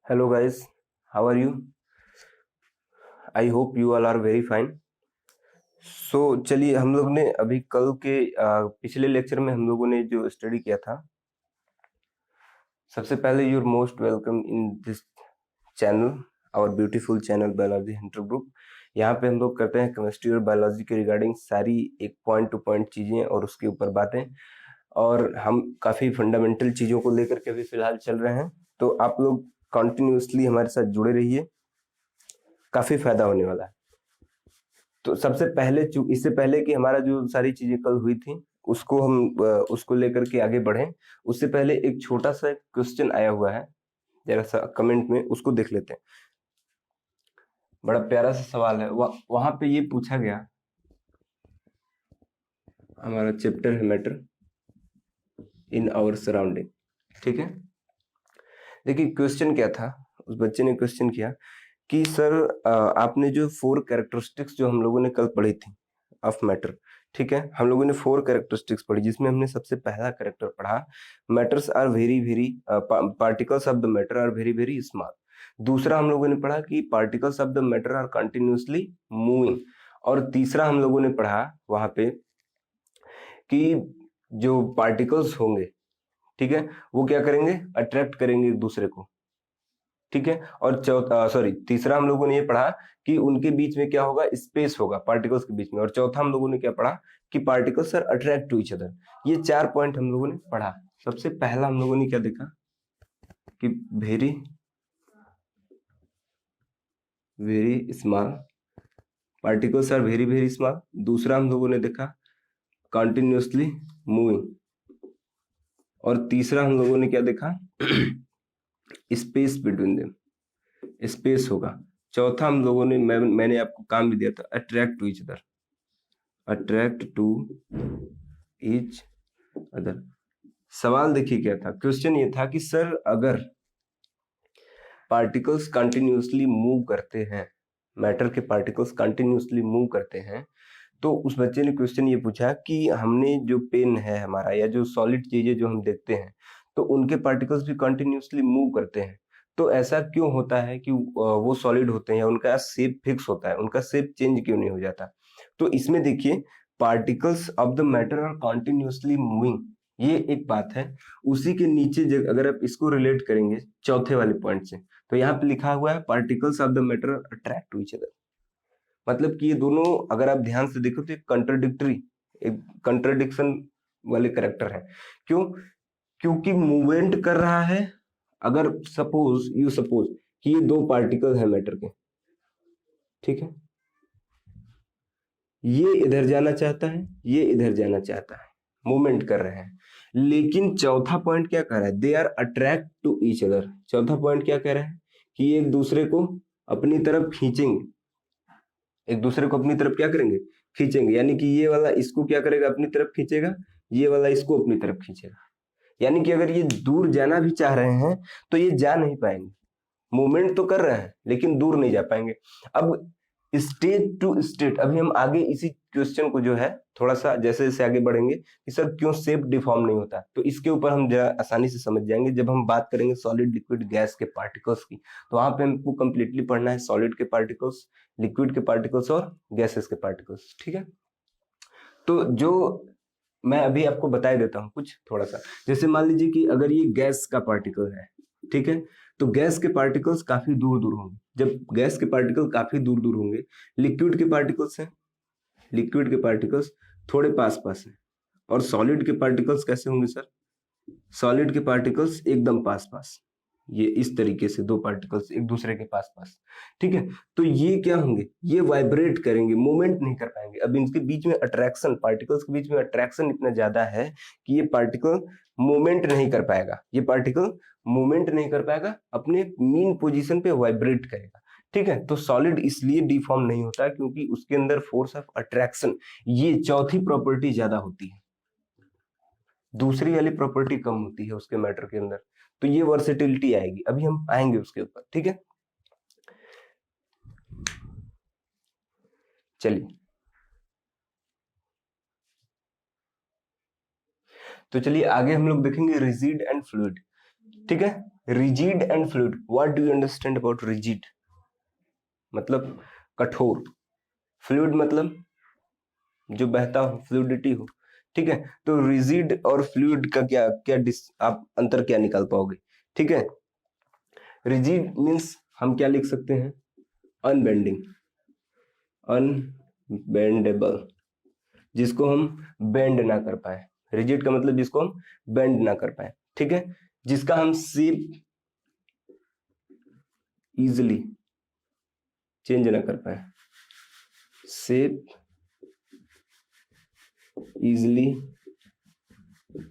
Hello guys, how are you? I hope you all are very fine. So चलिए हम लोग ने अभी कल के पिछले लेक्चर में हम लोगों ने जो स्टडी किया था, सबसे पहले you're most welcome in this channel, our beautiful channel biology hinter group. यहाँ पे हम लोग करते हैं केमिस्ट्री और बायोलॉजी के रिगार्डिंग सारी एक पॉइंट टू पॉइंट चीजें और उसके ऊपर बातें, और हम काफी फंडामेंटल चीजों को लेकर के अभी फिलहाल चल रहे हैं। तो आप लोग कंटिन्यूअसली हमारे साथ जुड़े रहिए, काफी फायदा होने वाला है। तो सबसे पहले इससे पहले कि हमारा जो सारी चीजें कल हुई थी उसको हम उसको लेकर के आगे बढ़े, उससे पहले एक छोटा सा क्वेश्चन आया हुआ है, जरा सा कमेंट में उसको देख लेते हैं। बड़ा प्यारा सा सवाल है। वहां पे ये पूछा गया, हमारा चैप्टर है मैटर इन आवर सराउंडिंग, ठीक है। देखिए क्वेश्चन क्या था, उस बच्चे ने क्वेश्चन किया कि सर आपने जो 4 कैरेक्टरिस्टिक्स जो हम लोगों ने कल पढ़ी थी ऑफ मैटर, ठीक है, हम लोगों ने 4 कैरेक्टरिस्टिक्स पढ़ी, जिसमें हमने सबसे पहला कैरेक्टर पढ़ा matters are very very particles of the matter are very very small. दूसरा हम लोगों ने पढ़ा कि particles of the matter are continuously moving. और तीसरा हम लोगों ने पढ़ा वहां पे कि जो पार्टिकल्स होंगे, ठीक है, वो क्या करेंगे, अट्रैक्ट करेंगे एक दूसरे को, ठीक है। और तीसरा हम लोगों ने ये पढ़ा कि उनके बीच में क्या होगा, स्पेस होगा पार्टिकल्स के बीच में। और चौथा हम लोगों ने क्या पढ़ा कि particles are attract to each other. ये 4 पॉइंट हम लोगों ने पढ़ा। सबसे पहला हम लोगों ने क्या देखा कि very very small, particles are very very small. दूसरा हम लोगों ने देखा कंटिन्यूअसली मूविंग। और तीसरा हम लोगों ने क्या देखा स्पेस बिटवीन देम, स्पेस होगा। चौथा हम लोगों ने मैंने आपको काम भी दिया था, attract to each other, attract to each other. सवाल देखिए क्या था, क्वेश्चन ये था कि सर अगर पार्टिकल्स कंटिन्यूअसली मूव करते हैं, मैटर के पार्टिकल्स कंटिन्यूअसली मूव करते हैं, तो उस बच्चे ने क्वेश्चन ये पूछा कि हमने जो पेन है हमारा या जो सॉलिड चीजें जो हम देखते हैं, तो उनके पार्टिकल्स भी कंटिन्यूअसली मूव करते हैं। तो ऐसा क्यों होता है कि वो सॉलिड होते हैं या उनका शेप फिक्स होता है, उनका शेप चेंज क्यों नहीं हो जाता। तो इसमें देखिए particles of the matter are continuously moving, ये एक बात है। उसी के नीचे अगर आप इसको रिलेट करेंगे चौथे वाले पॉइंट से, तो यहाँ पे लिखा हुआ है particles of the matter attract to each other. मतलब कि ये दोनों अगर आप ध्यान से देखो तो एक कंट्रडिक्शन वाले करेक्टर है। क्यों? क्योंकि मूवमेंट कर रहा है। अगर सपोज कि ये 2 पार्टिकल है मैटर के, ठीक है, ये इधर जाना चाहता है, ये इधर जाना चाहता है, मूवमेंट कर रहे हैं। लेकिन चौथा पॉइंट क्या कह रहा है, they are attract to each other. चौथा पॉइंट क्या कह रहा है कि एक दूसरे को अपनी तरफ खींचेंगे, एक दूसरे को अपनी तरफ क्या करेंगे, खींचेंगे। यानी कि ये वाला इसको क्या करेगा, अपनी तरफ खींचेगा, ये वाला इसको अपनी तरफ खींचेगा। यानी कि अगर ये दूर जाना भी चाह रहे हैं तो ये जा नहीं पाएंगे, मूवमेंट तो कर रहे हैं लेकिन दूर नहीं जा पाएंगे। अब स्टेट टू स्टेट, अभी हम आगे इसी क्वेश्चन को जो है थोड़ा सा जैसे जैसे आगे बढ़ेंगे कि सर क्यों शेप डिफॉर्म नहीं होता, तो इसके ऊपर हम जरा आसानी से समझ जाएंगे जब हम बात करेंगे सॉलिड लिक्विड गैस के पार्टिकल्स की। तो वहां पे हमको कंप्लीटली पढ़ना है सॉलिड के पार्टिकल्स, लिक्विड के पार्टिकल्स और गैसेस के पार्टिकल्स, ठीक है। तो जो मैं अभी आपको बता देता हूँ कुछ थोड़ा सा, जैसे मान लीजिए कि अगर ये गैस का पार्टिकल है, ठीक है, तो गैस के पार्टिकल्स काफी दूर दूर होंगे। जब गैस के पार्टिकल काफी दूर दूर होंगे, लिक्विड के पार्टिकल्स हैं, लिक्विड के पार्टिकल्स थोड़े पास पास हैं। और सॉलिड के पार्टिकल्स कैसे होंगे सर, सॉलिड के पार्टिकल्स एकदम पास पास, ये इस तरीके से 2 पार्टिकल्स एक दूसरे के पास पास, ठीक है। तो ये क्या होंगे, ये वाइब्रेट करेंगे, मूवमेंट नहीं कर पाएंगे। अब इनके बीच में अट्रैक्शन, पार्टिकल्स के बीच में अट्रैक्शन इतना ज्यादा है कि ये पार्टिकल मूवमेंट नहीं कर पाएगा, ये पार्टिकल मूवमेंट नहीं कर पाएगा, अपने मीन पोजीशन पे वाइब्रेट करेगा, ठीक है। तो सॉलिड इसलिए डिफॉर्म नहीं होता क्योंकि उसके अंदर फोर्स ऑफ अट्रैक्शन, ये चौथी प्रॉपर्टी ज्यादा होती है, दूसरी वाली प्रॉपर्टी कम होती है उसके मैटर के अंदर। तो ये वर्सेटिलिटी आएगी, अभी हम आएंगे उसके ऊपर, ठीक है। चलिए, तो चलिए आगे हम लोग देखेंगे रिजिड एंड फ्लूइड, ठीक है। Rigid and fluid, what do you understand about rigid? मतलब कठोर, फ्लूइड मतलब जो बहता हो, फ्लूइडिटी हो, ठीक है। तो रिजिड और फ्लूइड का क्या क्या आप अंतर क्या निकाल पाओगे? ठीक है, रिजिड मीन्स हम क्या लिख सकते हैं? अनबेंडिंग, अनबेंडेबल, जिसको हम बेंड ना कर पाए। रिजिड का मतलब जिसको हम बेंड ना कर पाए, ठीक है। जिसका हम शेप इजिली चेंज ना कर पाए, शेप इजिली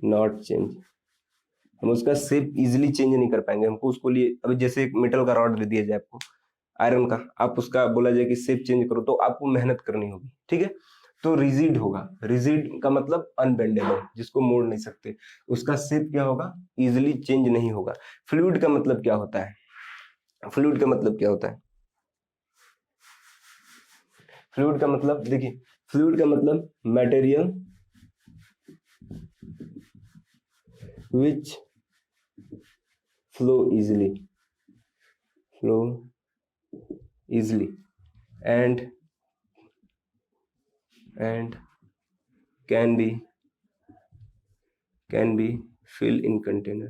नॉट चेंज, हम उसका शेप इजिली चेंज नहीं कर पाएंगे। हमको उसको लिए, अभी जैसे एक मेटल का रॉड दे दिया जाए आपको, आयरन का, आप उसका बोला जाए कि शेप चेंज करो, तो आपको मेहनत करनी होगी, ठीक है। तो रिजिड होगा, रिजिड का मतलब अनबेंडेबल, जिसको मोड़ नहीं सकते, उसका शेप क्या होगा? इजिली चेंज नहीं होगा। फ्लूइड का मतलब क्या होता है? फ्लूइड का मतलब क्या होता है? फ्लूइड का मतलब देखिए, फ्लूइड का मतलब material which flow easily and can be fill in container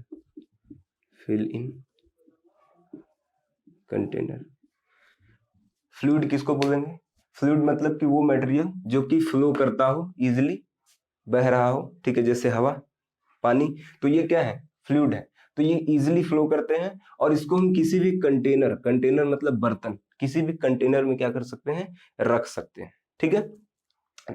fluid किसको बोलेंगे? फ्लूइड मतलब कि वो मटेरियल जो कि फ्लो करता हो, इजिली बह रहा हो, ठीक है, जैसे हवा, पानी। तो ये क्या है? फ्लूइड है। तो ये इजिली फ्लो करते हैं, और इसको हम किसी भी कंटेनर, कंटेनर मतलब बर्तन, किसी भी कंटेनर में क्या कर सकते हैं? रख सकते हैं, ठीक है।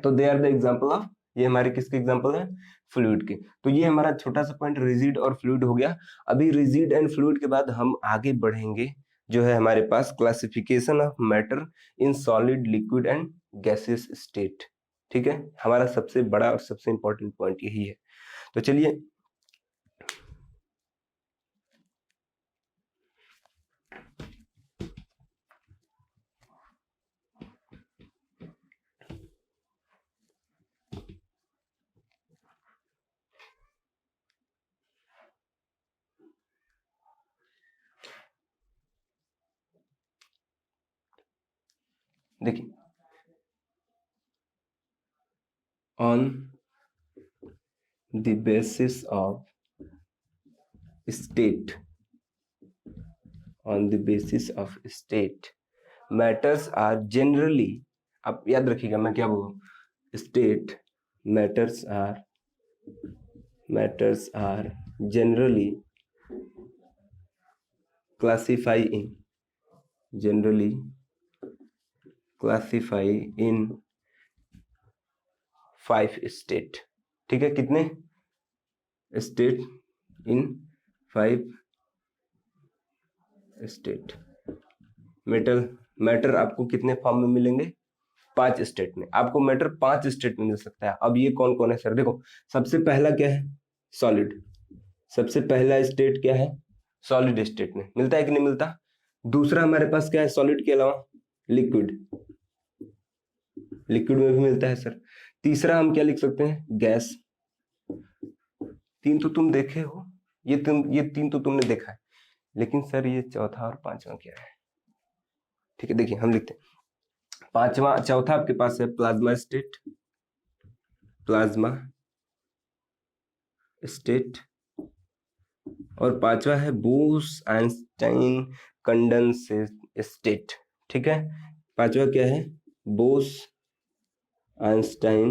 तो they are the example of, ये हमारे किसके एग्जाम्पल है? फ्लूइड के। तो ये हमारा छोटा सा पॉइंट रिजिड और फ्लूइड हो गया। अभी रिजिड एंड फ्लूइड के बाद हम आगे बढ़ेंगे, जो है हमारे पास classification of matter in solid, liquid and gaseous state, ठीक है। हमारा सबसे बड़ा और सबसे इंपॉर्टेंट पॉइंट यही है। तो चलिए देखिए, on the basis of state, on the basis of state, matters are generally, आप याद रखिएगा मैं क्या बोल रहा हूँ, state matters are generally classify in 5 state, ठीक है। कितने स्टेट? इन 5 स्टेट। मैटर आपको कितने फॉर्म में मिलेंगे? 5 स्टेट में। आपको मैटर 5 स्टेट में मिल सकता है। अब ये कौन कौन है सर? देखो, सबसे पहला क्या है? सॉलिड। सबसे पहला स्टेट क्या है? सॉलिड स्टेट में मिलता है कि नहीं मिलता? दूसरा हमारे पास क्या है सॉलिड के अलावा? लिक्विड। लिक्विड में भी मिलता है सर। तीसरा हम क्या लिख सकते हैं? गैस। 3 तो तुम देखे हो, ये 3 तो तुमने देखा है, लेकिन सर ये चौथा और पांचवा क्या है? ठीक है, देखिए हम लिखते हैं। पांचवा, चौथा आपके पास है प्लाज्मा स्टेट, प्लाज्मा स्टेट, और पांचवा है बोस आइंस्टाइन कंडेंसेट स्टेट, ठीक है। पांचवा क्या है? बोस आइंस्टाइन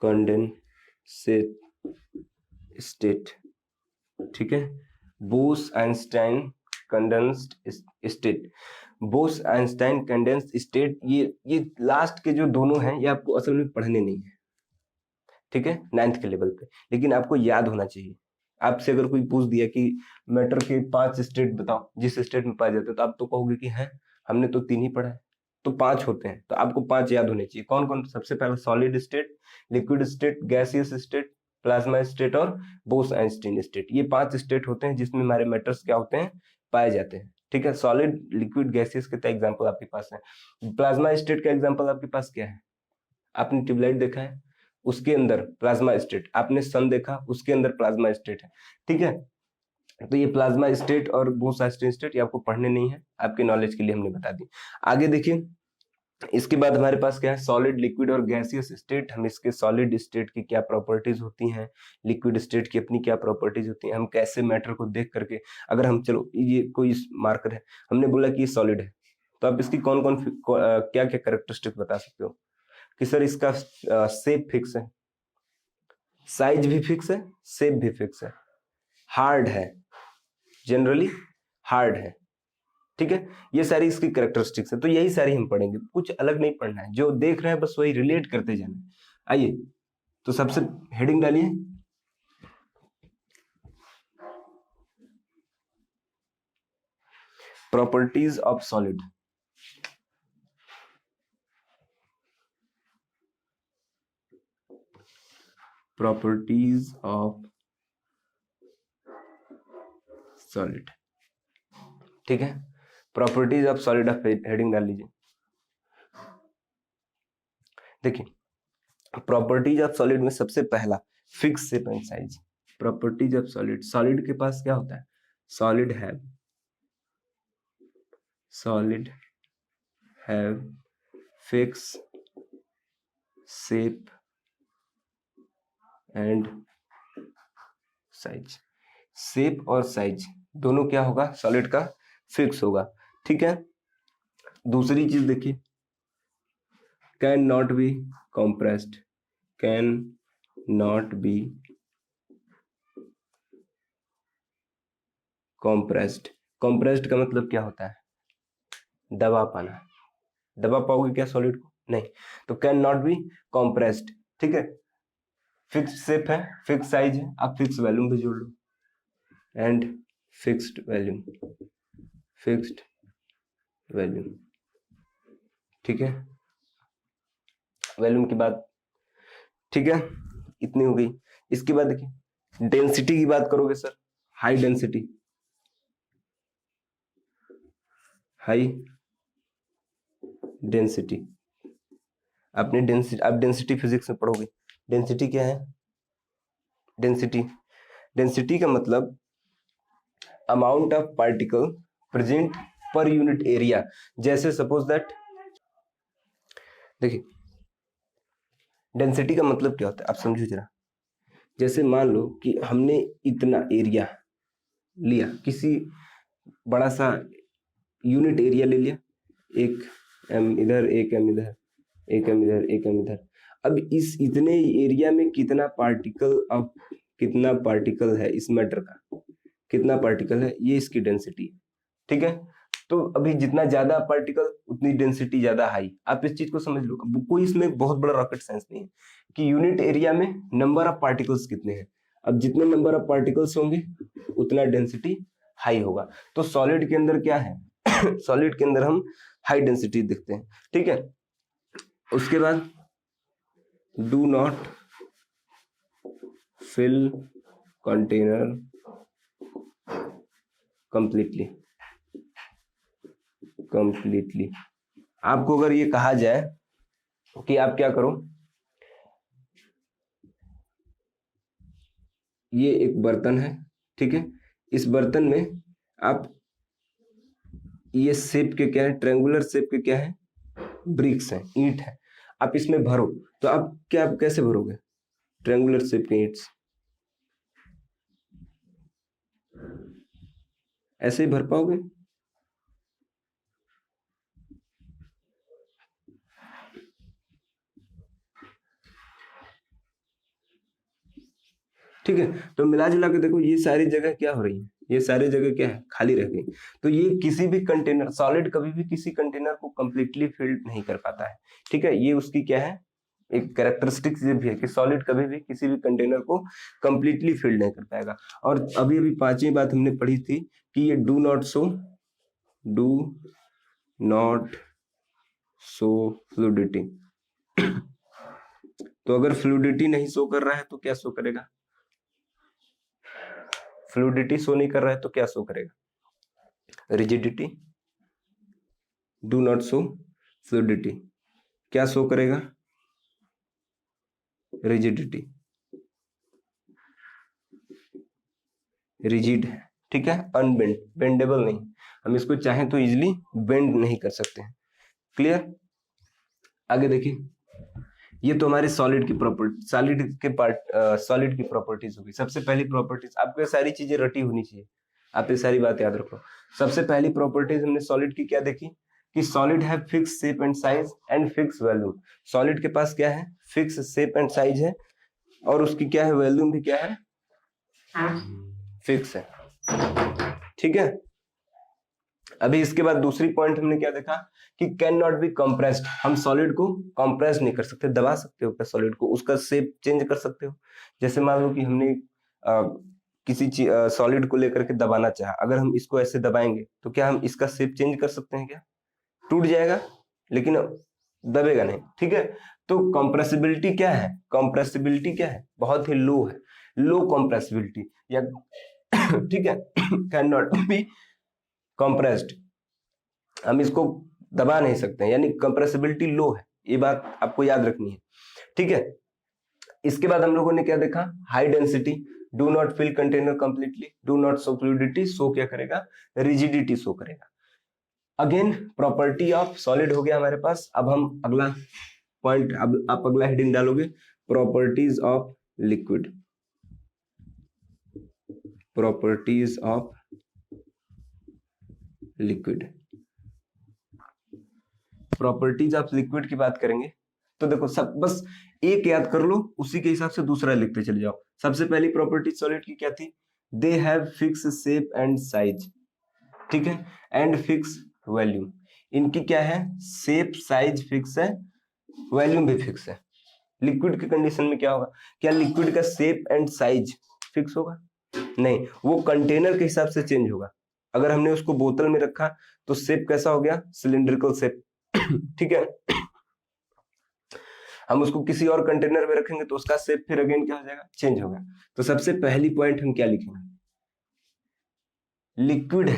कंडेंसेट स्टेट, ठीक है। Bose Einstein condensed state, Bose Einstein condensed state, ये लास्ट के जो दोनों हैं ये आपको असल में पढ़ने नहीं है, ठीक है, 9th के लेवल पे, लेकिन आपको याद होना चाहिए। आपसे अगर कोई पूछ दिया कि मैटर के 5 स्टेट बताओ जिस स्टेट में पाए जाते हैं, तो आप तो कहोगे कि है हमने तो 3 ही पढ़ा है, तो 5 होते हैं, तो आपको 5 याद होने चाहिए। कौन कौन? सबसे पहला solid state, liquid state, gaseous state, plasma state और बोस आइंस्टाइन स्टेट। ये 5 स्टेट होते हैं जिसमें हमारे मैटर्स क्या होते हैं? पाए जाते हैं, ठीक है। सॉलिड, लिक्विड, गैसियस के एग्जाम्पल आपके पास है। प्लाज्मा स्टेट का एग्जाम्पल आपके पास क्या है? आपने ट्यूबलाइट देखा है? उसके अंदर प्लाज्मा स्टेट, आपने सन देखा उसके अंदर प्लाज्मा स्टेट है, ठीक है। तो ये प्लाज्मा स्टेट और बोसास्टिन स्टेट ये आपको पढ़ने नहीं है, आपके नॉलेज के लिए हमने बता दी। आगे देखिए, इसके बाद हमारे पास क्या है, सॉलिड, लिक्विड और गैसियस स्टेट। हम इसके सॉलिड स्टेट की क्या प्रॉपर्टीज होती हैं, लिक्विड स्टेट की अपनी क्या प्रॉपर्टीज होती हैं, हम कैसे मैटर को देख करके, अगर हम चलो ये कोई मार्कर है, हमने बोला कि ये सॉलिड है, तो आप इसकी कौन कौन क्या क्या कैरेक्टरिस्टिक बता सकते हो कि सर इसका शेप फिक्स है, साइज भी फिक्स है, शेप भी फिक्स है, हार्ड है, जनरली हार्ड है, ठीक है। ये सारी इसकी कैरेक्टरिस्टिक्स है, तो यही सारी हम पढ़ेंगे, कुछ अलग नहीं पढ़ना है, जो देख रहे हैं बस वही रिलेट करते जाना है। आइए, तो सबसे हेडिंग डालिए, properties of solid. Properties of solid, ठीक है। प्रॉपर्टीज ऑफ सॉलिड आप हेडिंग डाल लीजिए। देखिए, प्रॉपर्टीज ऑफ सॉलिड में सबसे पहला fix shape and size. Properties of solid, solid के पास क्या होता है, solid have fix shape and size. Shape और साइज दोनों क्या होगा, सॉलिड का फिक्स होगा, ठीक है। दूसरी चीज देखिए, can not be compressed, can not be compressed. Compressed का मतलब क्या होता है, दबा पाना। दबा पाओगे क्या सॉलिड को, नहीं, तो कैन नॉट बी कॉम्प्रेस्ड, ठीक है। फिक्स्ड शेप है, फिक्स साइज है, आप फिक्स वैल्यूम भी जोड़ लो, and fixed volume, fixed volume, ठीक है। वैल्यूम की बात, ठीक है, इतनी हो गई। इसके बाद देखिए, डेंसिटी की बात करोगे sir, high density, high density, आपने डेंसिटी, आप डेंसिटी फिजिक्स में पढ़ोगे। डेंसिटी क्या है, डेंसिटी का मतलब amount of particle present per unit area. जैसे सपोज दैट, देखिए डेंसिटी का मतलब क्या होता है, आप समझो जरा। जैसे मान लो कि हमने इतना एरिया लिया, किसी बड़ा सा यूनिट एरिया ले लिया, एक एम इधर, एक एम इधर, एक एम इधर, एक एम इधर। अब इस इतने एरिया में कितना पार्टिकल है इस मैटर का, कितना पार्टिकल है, ये इसकी डेंसिटी, ठीक है। तो अभी जितना ज्यादा पार्टिकल उतनी डेंसिटी ज्यादा हाई। आप इस चीज को समझ लो, कोई इसमें बहुत बड़ा रॉकेट साइंस नहीं है कि यूनिट एरिया में नंबर ऑफ पार्टिकल्स कितने हैं। अब जितने नंबर ऑफ पार्टिकल्स होंगे उतना डेंसिटी हाई होगा। तो सॉलिड के अंदर क्या है सॉलिड के अंदर हम हाई डेंसिटी देखते हैं, ठीक है। उसके बाद do not fill container completely. आपको अगर ये कहा जाए कि आप क्या करो, ये एक बर्तन है, ठीक है, इस बर्तन में आप, ये शेप के क्या है, ट्रायंगुलर शेप के क्या है, ब्रिक्स हैं, ईंट है, आप इसमें भरो, तो आप कैसे भरोगे ट्रायंगुलर शेप के ईंट्स, ऐसे ही भर पाओगे, ठीक है। तो मिला जुला के देखो, ये सारी जगह क्या हो रही है, ये सारी जगह क्या है, खाली रह गई। तो ये किसी भी कंटेनर, सॉलिड कभी भी किसी कंटेनर को कंप्लीटली फिल्ड नहीं कर पाता है, ठीक है। ये उसकी क्या है, एक कैरेक्टरिस्टिक्स ये भी है कि सॉलिड कभी भी किसी भी कंटेनर को कंप्लीटली फिल्ड नहीं कर पाएगा। और अभी अभी पांचवी बात हमने पढ़ी थी कि ये डू नॉट शो फ्लूइडिटी। तो अगर फ्लूइडिटी नहीं शो कर रहा है तो क्या शो करेगा, फ्लूइडिटी शो नहीं कर रहा है तो क्या शो करेगा, rigidity. Do not show fluidity क्या शो करेगा, रिजिडिटी, रिजिड है, ठीक है, अनबेंड, बेंडेबल नहीं, हम इसको चाहें तो इजिली बेंड नहीं कर सकते हैं। क्लियर? आगे देखिए, ये तो हमारे सॉलिड की प्रॉपर्टी, सॉलिड की प्रॉपर्टीज होगी। सबसे पहली प्रॉपर्टीज, आपको ये सारी चीजें रटी होनी चाहिए, आप ये सारी बात याद रखो। सबसे पहली प्रॉपर्टीज हमने सॉलिड की क्या देखी कि सॉलिड है fix shape and size and fix volume. Solid के पास क्या है? फिक्स शेप एंड साइज है, और उसकी क्या है? वॉल्यूम भी क्या है? फिक्स है, ठीक है। अभी इसके बाद दूसरी पॉइंट हमने क्या देखा कि कैन नॉट बी कंप्रेस्ड। हम सॉलिड को कंप्रेस नहीं कर सकते। दबा सकते हो क्या सॉलिड को? उसका शेप चेंज कर सकते हो। जैसे मान लो कि हमने किसी सॉलिड को लेकर के दबाना चाहा, अगर हम इसको ऐसे दबाएंगे तो क्या हम इसका शेप चेंज कर सकते हैं क्या? टूट जाएगा, लेकिन दबेगा नहीं, ठीक है। तो कंप्रेसिबिलिटी क्या है? कंप्रेसिबिलिटी क्या है? बहुत ही लो है, लो कंप्रेसिबिलिटी, या ठीक है, कैन नॉट बी कंप्रेस्ड, हम इसको दबा नहीं सकते, यानी कंप्रेसिबिलिटी लो है, ये बात आपको याद रखनी है, ठीक है। इसके बाद हम लोगों ने क्या देखा? High density, do not fill container completely, do not show fluidity, show क्या करेगा? रिजिडिटी शो करेगा। अगेन प्रॉपर्टी ऑफ सॉलिड हो गया हमारे पास। अब हम अगला पॉइंट, अब आप अगला हेडिंग डालोगे, properties of liquid. Properties of liquid, properties of liquid की बात करेंगे तो देखो, सब बस एक याद कर लो, उसी के हिसाब से दूसरा लिखते चले जाओ। सबसे पहली प्रॉपर्टी सॉलिड की क्या थी? They have fix shape and size, ठीक है, एंड फिक्स वॉल्यूम। इनकी क्या है? शेप साइज फिक्स है, वॉल्यूम भी फिक्स है। लिक्विड की कंडीशन में क्या होगा? क्या लिक्विड का शेप एंड साइज फिक्स होगा? नहीं, वो कंटेनर के हिसाब से चेंज होगा। अगर हमने उसको बोतल में रखा तो शेप कैसा हो गया? सिलिंड्रिकल शेप, ठीक है। हम उसको किसी और कंटेनर में रखेंगे तो उसका शेप फिर अगेन क्या हो जाएगा? चेंज होगा। तो सबसे पहली पॉइंट हम क्या लिखेंगे? Liquid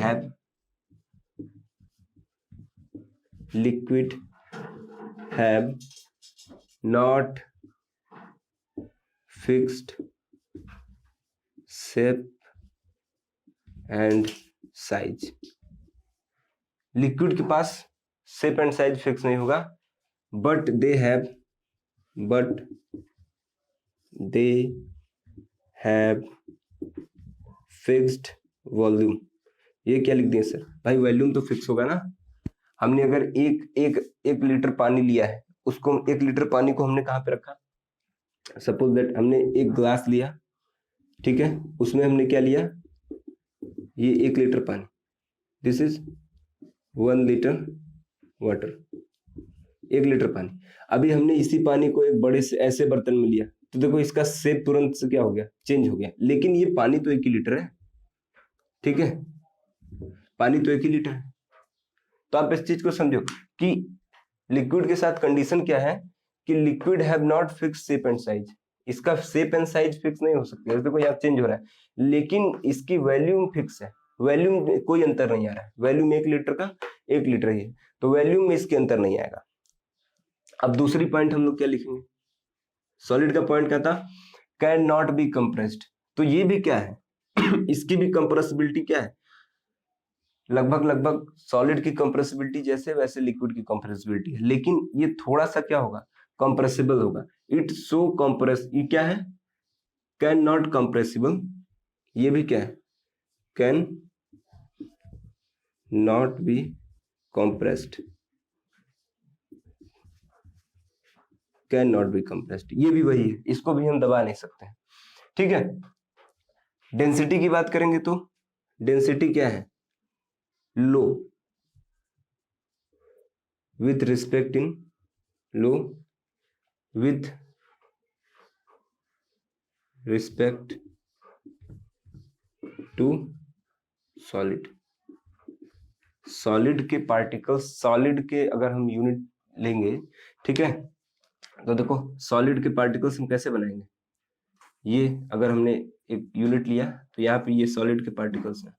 have not fixed shape and size. Liquid के पास शेप एंड साइज फिक्स नहीं होगा, but they have fixed volume. ये क्या लिख दिए सर? भाई वॉल्यूम तो फिक्स होगा ना। हमने अगर एक लीटर पानी लिया है, उसको 1 लीटर पानी को हमने कहाँ पे रखा? सपोज दैट हमने एक ग्लास लिया, ठीक है, उसमें हमने क्या लिया? ये 1 लीटर पानी, this is 1 litre water, 1 litre पानी। अभी हमने इसी पानी को एक बड़े से ऐसे बर्तन में लिया, तो देखो इसका शेप तुरंत से क्या हो गया? चेंज हो गया, लेकिन ये पानी तो 1 ही लीटर है, ठीक है, पानी तो 1 ही लीटर है। तो आप इस चीज को समझो कि लिक्विड के साथ कंडीशन क्या है कि liquid have not fix shape and size. इसका शेप एंड साइज फिक्स नहीं हो सकती है, देखो यहाँ चेंज हो रहा है, लेकिन इसकी वॉल्यूम फिक्स है। वॉल्यूम में कोई अंतर नहीं आ रहा है, वॉल्यूम 1 लीटर का 1 लीटर ही है, तो वॉल्यूम में इसके अंतर नहीं आएगा। अब दूसरी पॉइंट हम लोग क्या लिखेंगे? सॉलिड का पॉइंट क्या था? Can not be compressed. तो ये भी क्या है? इसकी भी कंप्रेसिबिलिटी क्या है? लगभग सॉलिड की कंप्रेसिबिलिटी जैसे वैसे लिक्विड की कंप्रेसिबिलिटी है, लेकिन ये थोड़ा सा क्या होगा? कंप्रेसिबल होगा। इट सो कंप्रेस, ये क्या है? Can not compressible. ये भी क्या है? Can not be compressed, can not be compressed, ये भी वही है, इसको भी हम दबा नहीं सकते, ठीक है। डेंसिटी की बात करेंगे तो डेंसिटी क्या है? लो, विथ रिस्पेक्ट इन लो, with respect to solid. Solid के पार्टिकल्स, सॉलिड के अगर हम यूनिट लेंगे, ठीक है, तो देखो सॉलिड के पार्टिकल्स हम कैसे बनाएंगे? ये अगर हमने एक यूनिट लिया तो यहाँ पे ये सॉलिड के पार्टिकल्स हैं।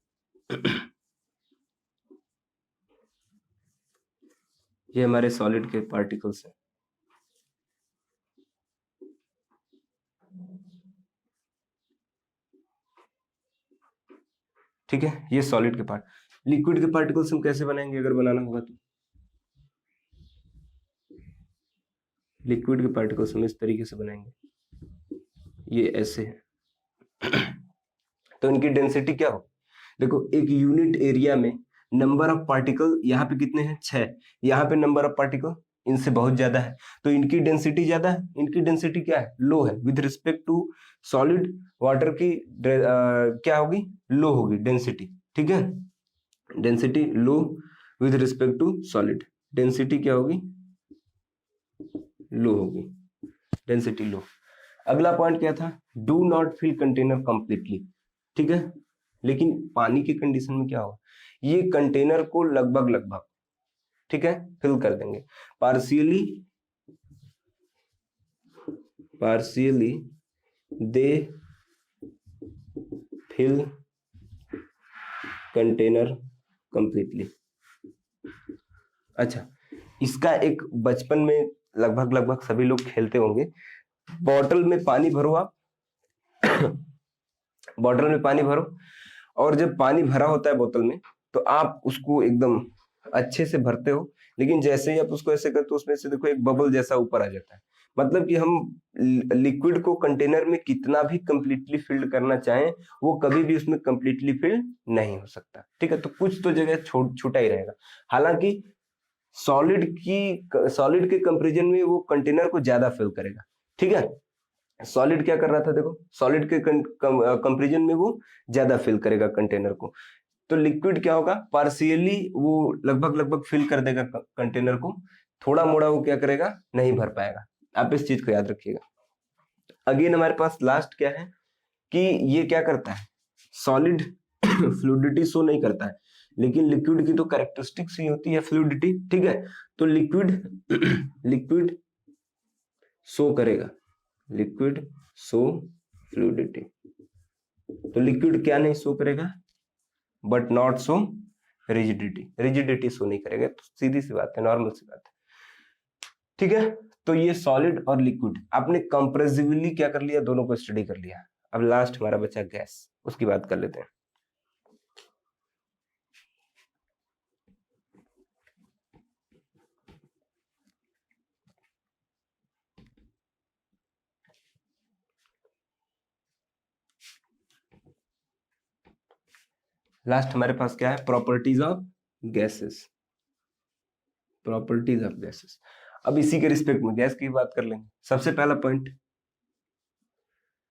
ये हमारे सॉलिड के पार्टिकल्स हैं। ठीक है, ये सॉलिड के पार्ट। लिक्विड के पार्टिकल्स हम कैसे बनाएंगे अगर बनाना होगा तो? लिक्विड के पार्टिकल्स हम इस तरीके से बनाएंगे, ये ऐसे है। तो इनकी डेंसिटी क्या हो, देखो एक यूनिट एरिया में नंबर ऑफ पार्टिकल यहाँ पे कितने हैं, 6, यहाँ पे नंबर ऑफ पार्टिकल इनसे बहुत ज्यादा है, तो इनकी डेंसिटी ज्यादा है। इनकी डेंसिटी क्या है, लो है। With respect to solid, water की क्या होगी, लो होगी डेंसिटी, ठीक है। Density low with respect to solid, density क्या होगी, लो होगी, डेंसिटी लो। अगला पॉइंट क्या था, do not fill container completely, ठीक है। लेकिन पानी की कंडीशन में क्या होगा, ये कंटेनर को लगभग, ठीक है, फिल कर देंगे। पार्शियली दे फिल कंटेनर कंप्लीटली। अच्छा, इसका एक बचपन में लगभग सभी लोग खेलते होंगे। बॉटल में पानी भरो आप बॉटल में पानी भरो, और जब पानी भरा होता है बोतल में तो आप उसको एकदम अच्छे से भरते हो, लेकिन जैसे ही आप उसको ऐसे करते हो उसमें से देखो एक बबल जैसा ऊपर आ जाता है। मतलब कि हम लिक्विड को कंटेनर में कितना भी कंप्लीटली फिल्ड करना चाहें, वो कभी भी उसमें कंप्लीटली फिल्ड नहीं हो सकता, ठीक है। तो कुछ तो जगह छूटा ही रहेगा। हालांकि सॉलिड के कंपेरिजन में वो कंटेनर को ज्यादा फिल करेगा, ठीक है। सॉलिड क्या कर रहा था, देखो सॉलिड के कंपेरिजन में वो ज्यादा फिल करेगा कंटेनर को। तो लिक्विड क्या होगा, पार्शियली वो लगभग फिल कर देगा कंटेनर को, थोड़ा मोड़ा वो क्या करेगा, नहीं भर पाएगा। आप इस चीज को याद रखिएगा। अगेन हमारे पास लास्ट क्या है कि ये क्या करता है, सॉलिड फ्लूइडिटी शो नहीं करता है, लेकिन लिक्विड की तो कैरेक्टरिस्टिक्स ही होती है फ्लूइडिटी, ठीक है। तो लिक्विड शो करेगा, लिक्विड शो फ्लूइडिटी। तो लिक्विड क्या नहीं शो करेगा, but not show rigidity show नहीं करेगा। तो सीधी सी बात है, नॉर्मल सी बात है, ठीक है। तो ये सॉलिड और लिक्विड आपने कंप्रेसिवली क्या कर लिया, दोनों को स्टडी कर लिया। अब लास्ट हमारा बचा गैस, उसकी बात कर लेते हैं। लास्ट हमारे पास क्या है, properties of gases, properties of gases. अब इसी के रिस्पेक्ट में गैस की बात कर लेंगे। सबसे पहला पॉइंट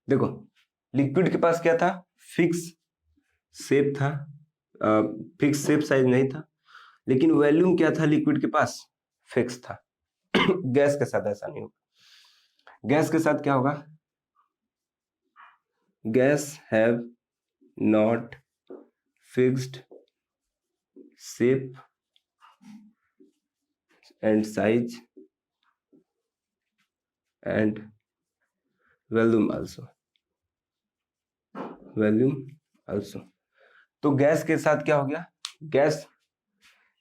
देखो, लिक्विड के पास क्या था, फिक्स शेप था, फिक्स शेप साइज नहीं था, लेकिन वॉल्यूम क्या था लिक्विड के पास, फिक्स था। गैस के साथ ऐसा नहीं होगा। गैस के साथ क्या होगा, guys have not fixed shape and size and volume also. तो गैस के साथ क्या हो गया, गैस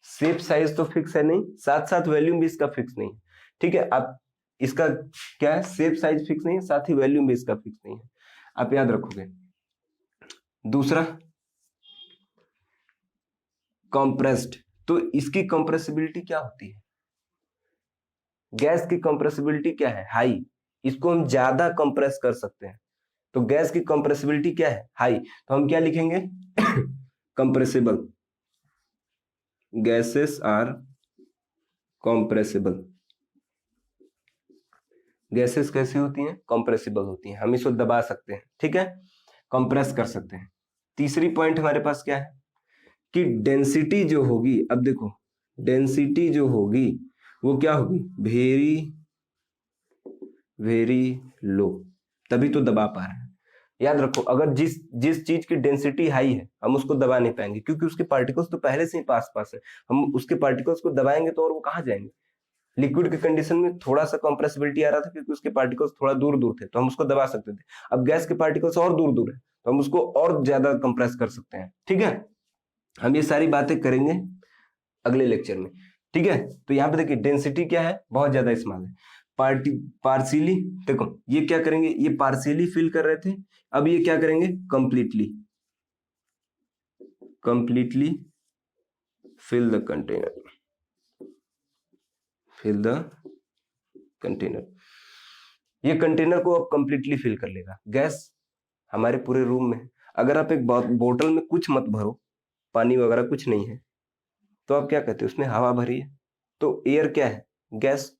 शेप साइज तो फिक्स है नहीं, साथ साथ वॉल्यूम भी इसका फिक्स नहीं है, ठीक है। आप इसका क्या है, शेप साइज फिक्स नहीं है, साथ ही वॉल्यूम भी इसका फिक्स नहीं है, आप याद रखोगे। दूसरा कंप्रेस्ड, तो इसकी कंप्रेसिबिलिटी क्या होती है, गैस की कंप्रेसिबिलिटी क्या है, हाई। इसको हम ज्यादा कंप्रेस कर सकते हैं, तो गैस की कंप्रेसिबिलिटी क्या है, हाई। तो हम क्या लिखेंगे, compressible, gases are compressible. Gases कैसी होती हैं, कंप्रेसिबल होती हैं, हम इसको दबा सकते हैं, ठीक है, कंप्रेस कर सकते हैं। तीसरी पॉइंट हमारे पास क्या है कि डेंसिटी जो होगी, अब देखो डेंसिटी जो होगी वो क्या होगी, वेरी लो, तभी तो दबा पा रहे हैं। याद रखो, अगर जिस चीज की डेंसिटी हाई है हम उसको दबा नहीं पाएंगे, क्योंकि उसके पार्टिकल्स तो पहले से ही पास है। हम उसके पार्टिकल्स को दबाएंगे तो और वो कहाँ जाएंगे। लिक्विड के कंडीशन में थोड़ा सा कंप्रेसिबिलिटी आ रहा था क्योंकि उसके पार्टिकल्स थोड़ा दूर दूर थे, तो हम उसको दबा सकते थे। अब गैस के पार्टिकल्स और दूर दूर है, तो हम उसको और ज्यादा कंप्रेस कर सकते हैं, ठीक है। हम ये सारी बातें करेंगे अगले लेक्चर में, ठीक है। तो यहाँ पे देखिए डेंसिटी क्या है, बहुत ज्यादा स्मॉल है। पार्शियली देखो, ये क्या करेंगे, ये पार्शियली फिल कर रहे थे, अब ये क्या करेंगे, completely completely fill the container. Fill the container. ये कंटेनर को अब कंप्लीटली फिल कर लेगा। गैस हमारे पूरे रूम में, अगर आप एक बोतल में कुछ मत भरो, पानी वगैरह कुछ नहीं है, तो आप क्या कहते हैं, उसमें हवा भरी है, तो एयर क्या है, गैस।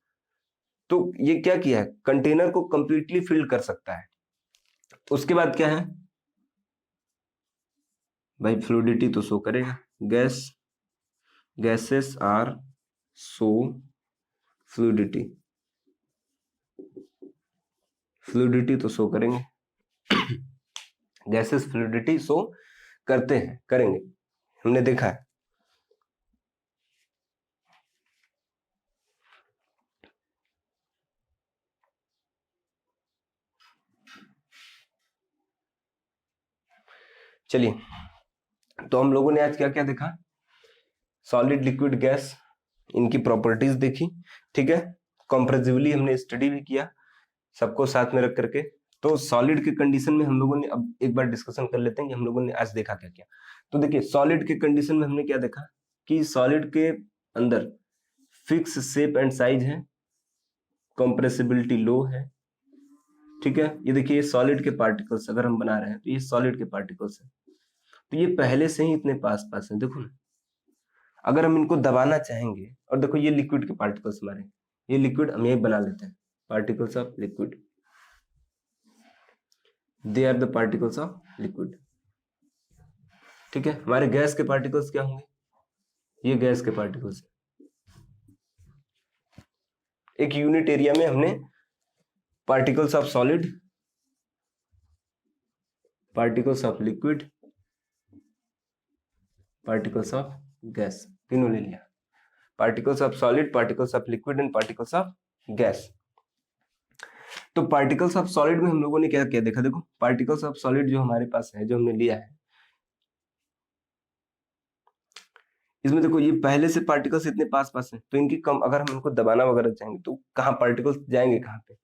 तो ये क्या किया है, कंटेनर को कंप्लीटली फिल कर सकता है। उसके बाद क्या है भाई, फ्लूइडिटी तो शो करेगा, गैसेस आर शो फ्लूइडिटी तो शो करेंगे। गैसेस फ्लूइडिटी शो करते हैं, करेंगे, हमने देखा है। चलिए, तो हम लोगों ने आज क्या क्या देखा, सॉलिड, लिक्विड, गैस, इनकी प्रॉपर्टीज देखी, ठीक है। कॉम्प्रेसिवली हमने स्टडी भी किया, सबको साथ में रख करके। तो सॉलिड के कंडीशन में हम लोगों ने अब एक बार डिस्कशन कर लेते हैं कि हम लोगों ने आज देखा क्या क्या। तो देखिए, सॉलिड के कंडीशन में हमने क्या देखा कि सॉलिड के अंदर फिक्स शेप एंड साइज है, कंप्रेसिबिलिटी लो है, ठीक है। ये देखिए, सॉलिड के पार्टिकल्स अगर हम बना रहे हैं तो ये सॉलिड के पार्टिकल्स है, तो ये पहले से ही इतने पास पास है, देखो ना। अगर हम इनको दबाना चाहेंगे, और देखो ये लिक्विड के पार्टिकल्स हमारे, ये लिक्विड हम यही बना लेते हैं, particles of liquid, they are the particles of liquid, ठीक है। हमारे गैस के पार्टिकल्स क्या होंगे, ये गैस के पार्टिकल्स। एक यूनिट एरिया में हमने particles of solid, particles of liquid, particles of gas, तीनों ले लिया। Particles of solid, particles of liquid and particles of gas. तो पार्टिकल्स ऑफ सॉलिड में हम लोगों ने क्या क्या देखा, देखो पार्टिकल्स ऑफ सॉलिड जो हमारे पास है, जो हमने लिया है, इसमें देखो ये पहले से पार्टिकल्स इतने पास पास हैं, तो इनकी कम, अगर हम इनको दबाना वगैरह चाहेंगे तो कहाँ पार्टिकल्स जाएंगे कहाँ पे,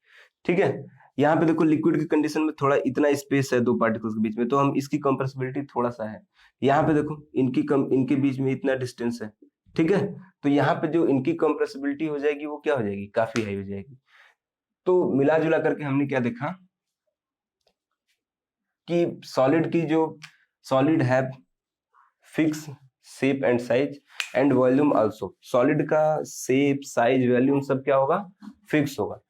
ठीक है। यहाँ पे देखो लिक्विड की कंडीशन में थोड़ा इतना स्पेस है दो पार्टिकल्स के बीच में, तो हम इसकी कंप्रेसिबिलिटी थोड़ा सा है। यहाँ पे देखो इनके बीच में इतना डिस्टेंस है, ठीक है। तो यहाँ पे जो इनकी कंप्रेसिबिलिटी हो जाएगी वो क्या हो जाएगी, काफी हाई हो जाएगी। तो मिला जुला करके हमने क्या देखा कि सॉलिड है fix shape and size and volume also. Solid का शेप, साइज, वॉल्यूम सब क्या होगा, फिक्स होगा।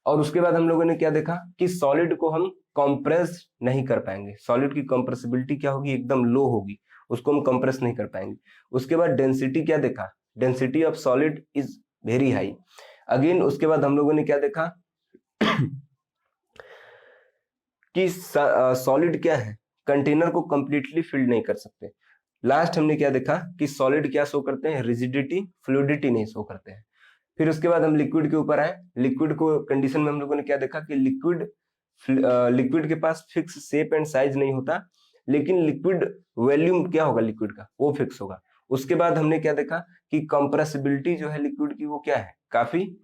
और उसके बाद हम लोगों ने क्या देखा कि सॉलिड को हम कंप्रेस नहीं कर पाएंगे, सॉलिड की कंप्रेसिबिलिटी क्या होगी, एकदम लो होगी, उसको हम कंप्रेस नहीं कर पाएंगे। उसके बाद डेंसिटी क्या देखा, density of solid is very high. Again उसके बाद हम लोगों ने क्या देखा कि सॉलिड क्या है, कंटेनर को कंप्लीटली फिल्ड नहीं कर सकते। लास्ट हमने क्या देखा कि सॉलिड क्या शो करते हैं, रिजिडिटी, फ्लूइडिटी नहीं शो करते हैं। फिर उसके बाद हम लिक्विड के ऊपर आए। लिक्विड को कंडीशन में हम लोगों ने क्या देखा कि लिक्विड के पास फिक्स शेप एंड साइज नहीं होता, लेकिन लिक्विड वॉल्यूम क्या होगा लिक्विड का, वो फिक्स होगा। उसके बाद हमने क्या देखा कि कंप्रेसिबिलिटी जो है लिक्विड की वो क्या है, काफी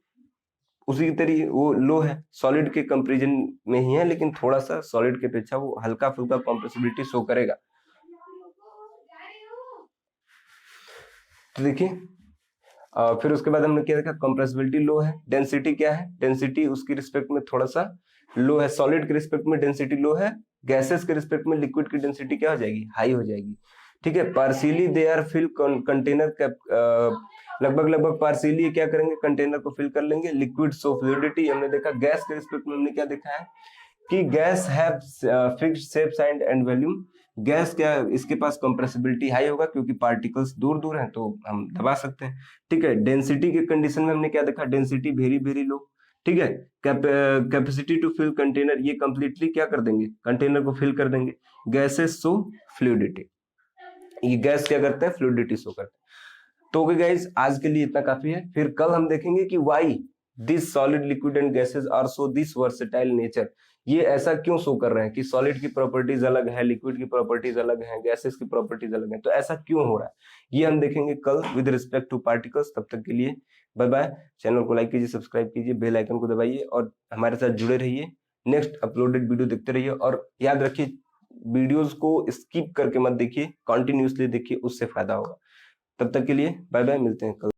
उसी की तरीके वो लो है, सॉलिड के कंपेरिजन में ही है, लेकिन थोड़ा सा सॉलिड के अपेक्षा वो हल्का फुल्का कंप्रेसिबिलिटी शो करेगा। तो देखिए, फिर उसके बाद हमने क्या देखा, कंप्रेसिबिलिटी लो है। डेंसिटी क्या है, डेंसिटी उसकी रिस्पेक्ट में थोड़ा सा लो है, सॉलिड के रिस्पेक्ट में डेंसिटी लो है, गैसेस के रिस्पेक्ट में लिक्विड की डेंसिटी क्या हो जाएगी, हाई हो जाएगी, ठीक है। Partially they are fill container, लगभग पार्शियली क्या करेंगे, कंटेनर को फिल कर लेंगे। लिक्विड सो फ्लूइडिटी हमने देखा। गैस के रिस्पेक्ट में हमने क्या देखा है कि guys have fixed shape, size and volume. Gas क्या है, इसके पास कंप्रेसिबिलिटी हाई होगा क्योंकि पार्टिकल्स दूर दूर हैं तो हम दबा सकते हैं, ठीक है। डेंसिटी के कंडीशन में हमने क्या देखा, डेंसिटी वेरी वेरी लो, ठीक है। कैपेसिटी टू फिल कंटेनर, ये कंप्लीटली क्या कर देंगे, कंटेनर को फिल कर देंगे। गैसेस शो फ्लूइडिटी, ये गैस क्या करता है, फ्लूइडिटी शो करता है। तो ओके गाइस, आज के लिए इतना काफी है। फिर कल हम देखेंगे कि why this solid, liquid and gases are show this versatile nature. ये ऐसा क्यों शो कर रहे हैं कि सॉलिड की प्रॉपर्टीज अलग है, लिक्विड की प्रॉपर्टीज अलग है, गैसेस की प्रॉपर्टीज अलग है, तो ऐसा क्यों हो रहा है ये हम देखेंगे कल विद रिस्पेक्ट टू पार्टिकल्स। तब तक के लिए बाय बाय। चैनल को लाइक कीजिए, सब्सक्राइब कीजिए, बेल आइकन को दबाइए और हमारे साथ जुड़े रहिए। नेक्स्ट अपलोडेड वीडियो देखते रहिए और याद रखिए वीडियोस को स्किप करके मत देखिए, कंटिन्यूअसली देखिए, उससे फायदा होगा। तब तक के लिए बाय बाय, मिलते हैं कल।